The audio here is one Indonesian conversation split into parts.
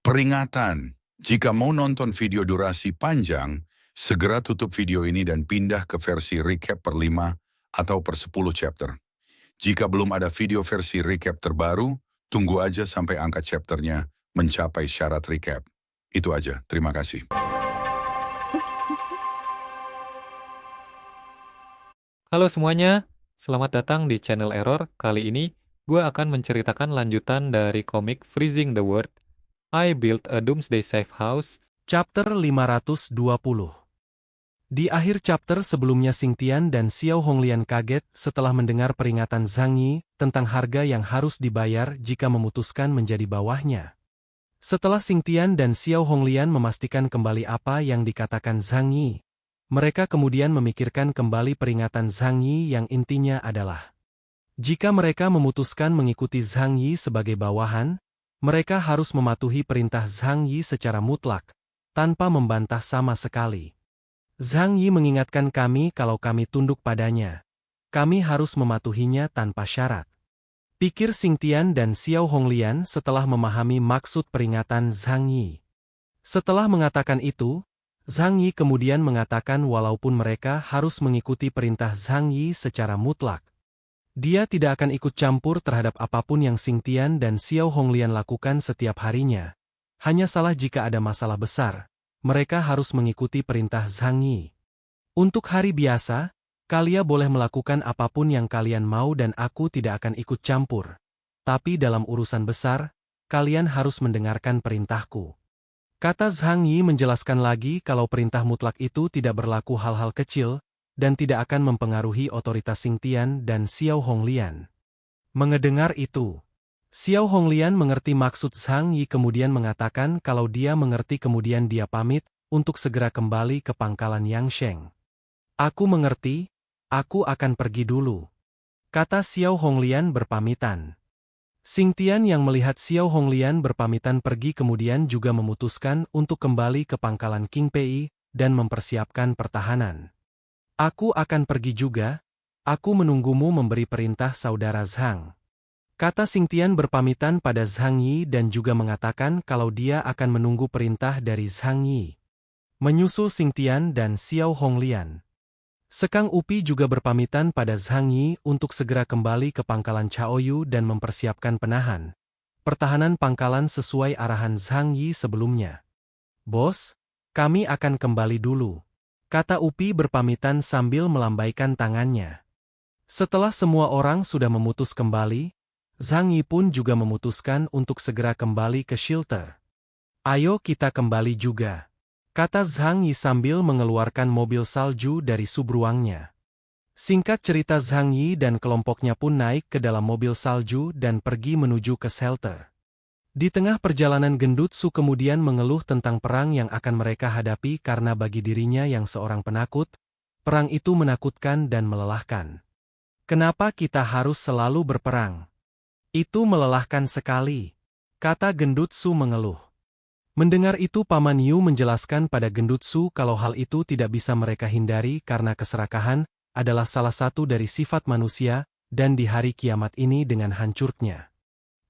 Peringatan, jika mau nonton video durasi panjang, segera tutup video ini dan pindah ke versi recap per 5 atau per 10 chapter. Jika belum ada video versi recap terbaru, tunggu aja sampai angka chapternya mencapai syarat recap. Itu aja, terima kasih. Halo semuanya, selamat datang di channel Error. Kali ini, gue akan menceritakan lanjutan dari komik Freezing the World, I Built a Doomsday Safe House. Chapter 520. Di akhir chapter sebelumnya Xingtian dan Xiao Honglian kaget setelah mendengar peringatan Zhang Yi tentang harga yang harus dibayar jika memutuskan menjadi bawahnya. Setelah Xingtian dan Xiao Honglian memastikan kembali apa yang dikatakan Zhang Yi, mereka kemudian memikirkan kembali peringatan Zhang Yi yang intinya adalah, jika mereka memutuskan mengikuti Zhang Yi sebagai bawahan, mereka harus mematuhi perintah Zhang Yi secara mutlak, tanpa membantah sama sekali. Zhang Yi mengingatkan kami kalau kami tunduk padanya. Kami harus mematuhinya tanpa syarat. Pikir Xingtian dan Xiao Honglian setelah memahami maksud peringatan Zhang Yi. Setelah mengatakan itu, Zhang Yi kemudian mengatakan walaupun mereka harus mengikuti perintah Zhang Yi secara mutlak, dia tidak akan ikut campur terhadap apapun yang Xingtian dan Xiao Honglian lakukan setiap harinya. Hanya salah jika ada masalah besar, mereka harus mengikuti perintah Zhang Yi. Untuk hari biasa, kalian boleh melakukan apapun yang kalian mau dan aku tidak akan ikut campur. Tapi dalam urusan besar, kalian harus mendengarkan perintahku. Kata Zhang Yi menjelaskan lagi kalau perintah mutlak itu tidak berlaku hal-hal kecil, dan tidak akan mempengaruhi otoritas Xingtian dan Xiao Honglian. Mendengar itu, Xiao Honglian mengerti maksud Zhang Yi kemudian mengatakan kalau dia mengerti kemudian dia pamit untuk segera kembali ke pangkalan Yangsheng. Aku mengerti, aku akan pergi dulu. Kata Xiao Honglian berpamitan. Xingtian yang melihat Xiao Honglian berpamitan pergi kemudian juga memutuskan untuk kembali ke pangkalan King Pei dan mempersiapkan pertahanan. Aku akan pergi juga, aku menunggumu memberi perintah saudara Zhang. Kata Xingtian berpamitan pada Zhang Yi dan juga mengatakan kalau dia akan menunggu perintah dari Zhang Yi. Menyusul Xingtian dan Xiao Honglian, Sekang Upi juga berpamitan pada Zhang Yi untuk segera kembali ke pangkalan Chaoyu dan mempersiapkan pertahanan pangkalan sesuai arahan Zhang Yi sebelumnya. Bos, kami akan kembali dulu. Kata Upi berpamitan sambil melambaikan tangannya. Setelah semua orang sudah memutus kembali, Zhang Yi pun juga memutuskan untuk segera kembali ke shelter. Ayo kita kembali juga, kata Zhang Yi sambil mengeluarkan mobil salju dari subruangnya. Singkat cerita Zhang Yi dan kelompoknya pun naik ke dalam mobil salju dan pergi menuju ke shelter. Di tengah perjalanan Gendutsu kemudian mengeluh tentang perang yang akan mereka hadapi karena bagi dirinya yang seorang penakut, perang itu menakutkan dan melelahkan. Kenapa kita harus selalu berperang? Itu melelahkan sekali, kata Gendutsu mengeluh. Mendengar itu Paman Yu menjelaskan pada Gendutsu kalau hal itu tidak bisa mereka hindari karena keserakahan adalah salah satu dari sifat manusia dan di hari kiamat ini dengan hancurnya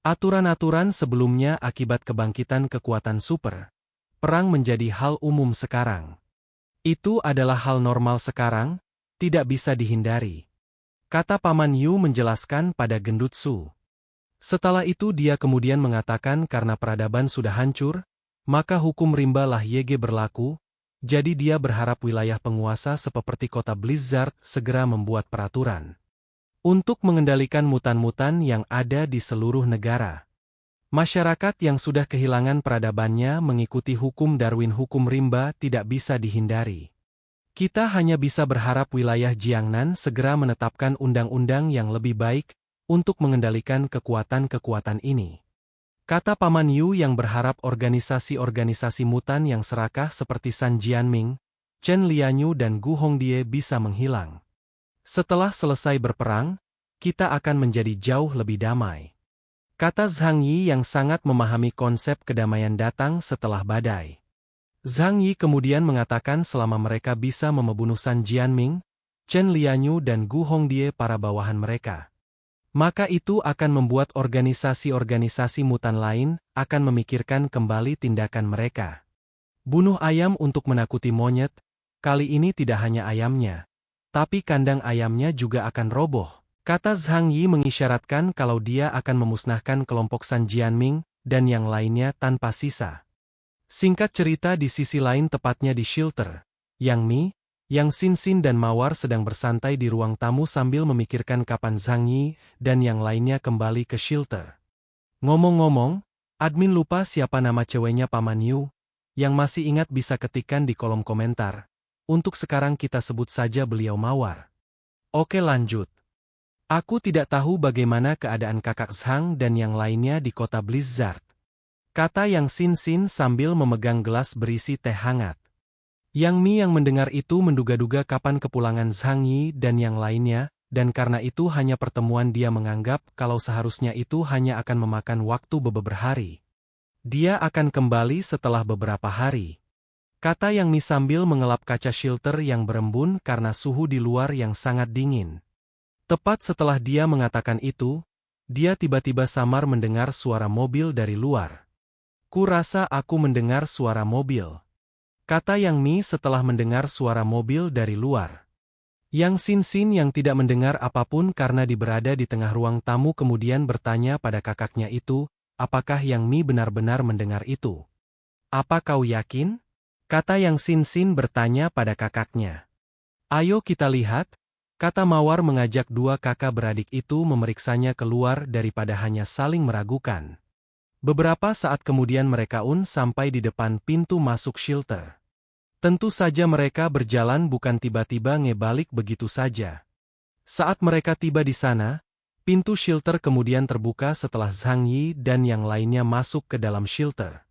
aturan-aturan sebelumnya akibat kebangkitan kekuatan super, perang menjadi hal umum sekarang. Itu adalah hal normal sekarang, tidak bisa dihindari, kata Paman Yu menjelaskan pada Gendutsu. Setelah itu dia kemudian mengatakan karena peradaban sudah hancur, maka hukum rimba lah Yege berlaku, jadi dia berharap wilayah penguasa seperti kota Blizzard segera membuat peraturan untuk mengendalikan mutan-mutan yang ada di seluruh negara. Masyarakat yang sudah kehilangan peradabannya mengikuti hukum Darwin. Hukum rimba tidak bisa dihindari. Kita hanya bisa berharap wilayah Jiangnan segera menetapkan undang-undang yang lebih baik untuk mengendalikan kekuatan-kekuatan ini. Kata Paman Yu yang berharap organisasi-organisasi mutan yang serakah seperti San Jianming, Chen Lianyu dan Gu Hongdie bisa menghilang. Setelah selesai berperang, kita akan menjadi jauh lebih damai. Kata Zhang Yi yang sangat memahami konsep kedamaian datang setelah badai. Zhang Yi kemudian mengatakan selama mereka bisa membunuh San Jianming, Chen Lianyu dan Gu Hongdie para bawahan mereka, Maka itu akan membuat organisasi-organisasi mutan lain akan memikirkan kembali tindakan mereka. Bunuh ayam untuk menakuti monyet, kali ini tidak hanya ayamnya, tapi kandang ayamnya juga akan roboh. Kata Zhang Yi mengisyaratkan kalau dia akan memusnahkan kelompok San Jianming dan yang lainnya tanpa sisa. Singkat cerita di sisi lain tepatnya di shelter, Yang Mi, Yang Xin dan Mawar sedang bersantai di ruang tamu sambil memikirkan kapan Zhang Yi dan yang lainnya kembali ke shelter. Ngomong-ngomong, admin lupa siapa nama ceweknya Paman Yu. Yang masih ingat bisa ketikkan di kolom komentar. Untuk sekarang kita sebut saja beliau Mawar. Oke lanjut. Aku tidak tahu bagaimana keadaan kakak Zhang dan yang lainnya di kota Blizzard. Kata Yang Xin sambil memegang gelas berisi teh hangat. Yang Mi yang mendengar itu menduga-duga kapan kepulangan Zhang Yi dan yang lainnya, dan karena itu hanya pertemuan dia menganggap kalau seharusnya itu hanya akan memakan waktu beberapa hari. Dia akan kembali setelah beberapa hari. Kata Yang Mi sambil mengelap kaca shelter yang berembun karena suhu di luar yang sangat dingin. Tepat setelah dia mengatakan itu, dia tiba-tiba samar mendengar suara mobil dari luar. Kurasa aku mendengar suara mobil. Kata Yang Mi setelah mendengar suara mobil dari luar. Yang Xin yang tidak mendengar apapun karena berada di tengah ruang tamu kemudian bertanya pada kakaknya itu, apakah Yang Mi benar-benar mendengar itu? Apa kau yakin? Kata Yang Xin bertanya pada kakaknya. Ayo kita lihat, kata Mawar mengajak dua kakak beradik itu memeriksanya keluar daripada hanya saling meragukan. Beberapa saat kemudian mereka sampai di depan pintu masuk shelter. Tentu saja mereka berjalan bukan tiba-tiba ngebalik begitu saja. Saat mereka tiba di sana, pintu shelter kemudian terbuka setelah Zhang Yi dan yang lainnya masuk ke dalam shelter.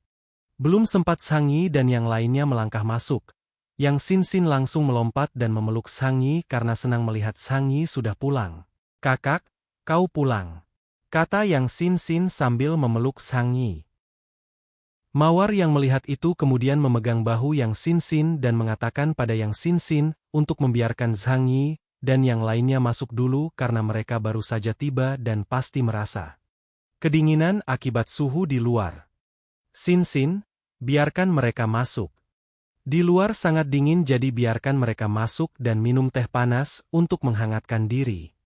Belum sempat Zhang Yi dan yang lainnya melangkah masuk, Yang Xin langsung melompat dan memeluk Zhang Yi karena senang melihat Zhang Yi sudah pulang. Kakak, kau pulang. Kata Yang Xin sambil memeluk Zhang Yi. Mawar yang melihat itu kemudian memegang bahu Yang Xin dan mengatakan pada Yang Xin untuk membiarkan Zhang Yi dan yang lainnya masuk dulu karena mereka baru saja tiba dan pasti merasa kedinginan akibat suhu di luar. Xin, biarkan mereka masuk. Di luar sangat dingin jadi biarkan mereka masuk dan minum teh panas untuk menghangatkan diri.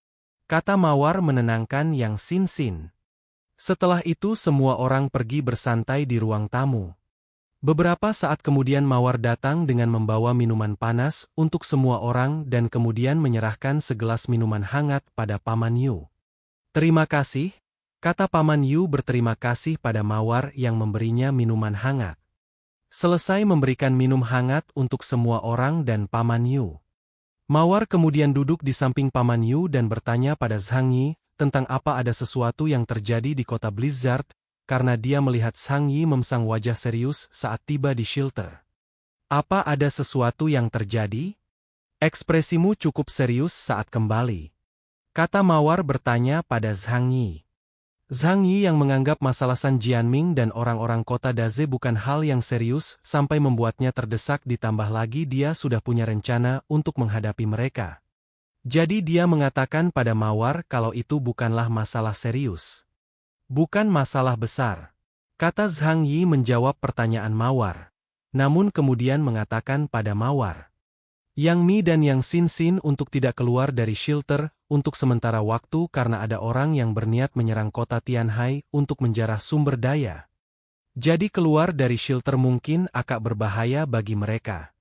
Kata Mawar menenangkan Yang Xin. Setelah itu semua orang pergi bersantai di ruang tamu. Beberapa saat kemudian Mawar datang dengan membawa minuman panas untuk semua orang dan kemudian menyerahkan segelas minuman hangat pada Paman Yu. Terima kasih, kata Paman Yu berterima kasih pada Mawar yang memberinya minuman hangat. Selesai memberikan minum hangat untuk semua orang dan Paman Yu. Mawar kemudian duduk di samping Paman Yu dan bertanya pada Zhang Yi, tentang apa ada sesuatu yang terjadi di kota Blizzard, karena dia melihat Zhang Yi memasang wajah serius saat tiba di shelter. Apa ada sesuatu yang terjadi? Ekspresimu cukup serius saat kembali. Kata Mawar bertanya pada Zhang Yi. Zhang Yi yang menganggap masalah San Jianming dan orang-orang kota Daze bukan hal yang serius sampai membuatnya terdesak ditambah lagi dia sudah punya rencana untuk menghadapi mereka. Jadi dia mengatakan pada Mawar kalau itu bukanlah masalah serius. Bukan masalah besar. Kata Zhang Yi menjawab pertanyaan Mawar. Namun kemudian mengatakan pada Mawar. Yang Mi dan Yang Xin untuk tidak keluar dari shelter untuk sementara waktu karena ada orang yang berniat menyerang kota Tianhai untuk menjarah sumber daya. Jadi keluar dari shelter mungkin agak berbahaya bagi mereka.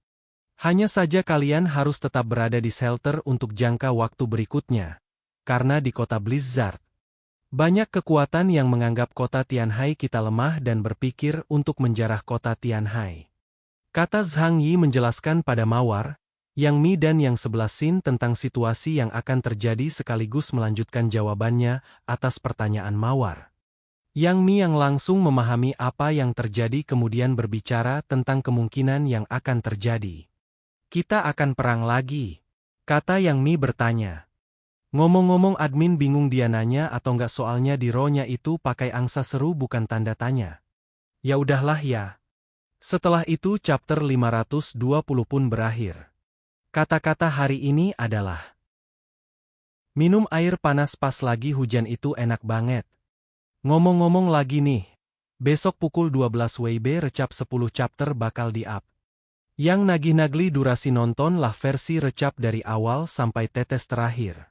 Hanya saja kalian harus tetap berada di shelter untuk jangka waktu berikutnya. Karena di kota Blizzard, banyak kekuatan yang menganggap kota Tianhai kita lemah dan berpikir untuk menjarah kota Tianhai. Kata Zhang Yi menjelaskan pada Mawar, Yang Mi dan Yang Xin tentang situasi yang akan terjadi sekaligus melanjutkan jawabannya atas pertanyaan Mawar. Yang Mi yang langsung memahami apa yang terjadi kemudian berbicara tentang kemungkinan yang akan terjadi. Kita akan perang lagi, kata Yang Mi bertanya. Ngomong-ngomong admin bingung dia nanya atau enggak soalnya di row-nya itu pakai angsa seru bukan tanda tanya. Ya udahlah ya. Setelah itu chapter 520 pun berakhir. Kata-kata hari ini adalah Minum air panas pas lagi hujan itu enak banget. Ngomong-ngomong lagi nih, besok pukul 12 WIB recap 10 chapter bakal di-up. Yang nagih-nagli durasi nonton lah versi recap dari awal sampai tetes terakhir.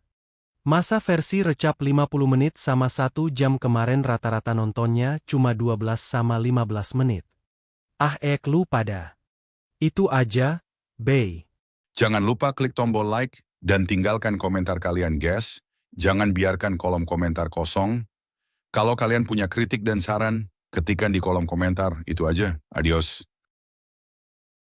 Masa versi recap 50 menit sama 1 jam kemarin rata-rata nontonnya cuma 12 sama 15 menit. Lu pada. Itu aja, bye. Jangan lupa klik tombol like dan tinggalkan komentar kalian guys. Jangan biarkan kolom komentar kosong. Kalau kalian punya kritik dan saran, ketikkan di kolom komentar. Itu aja. Adios.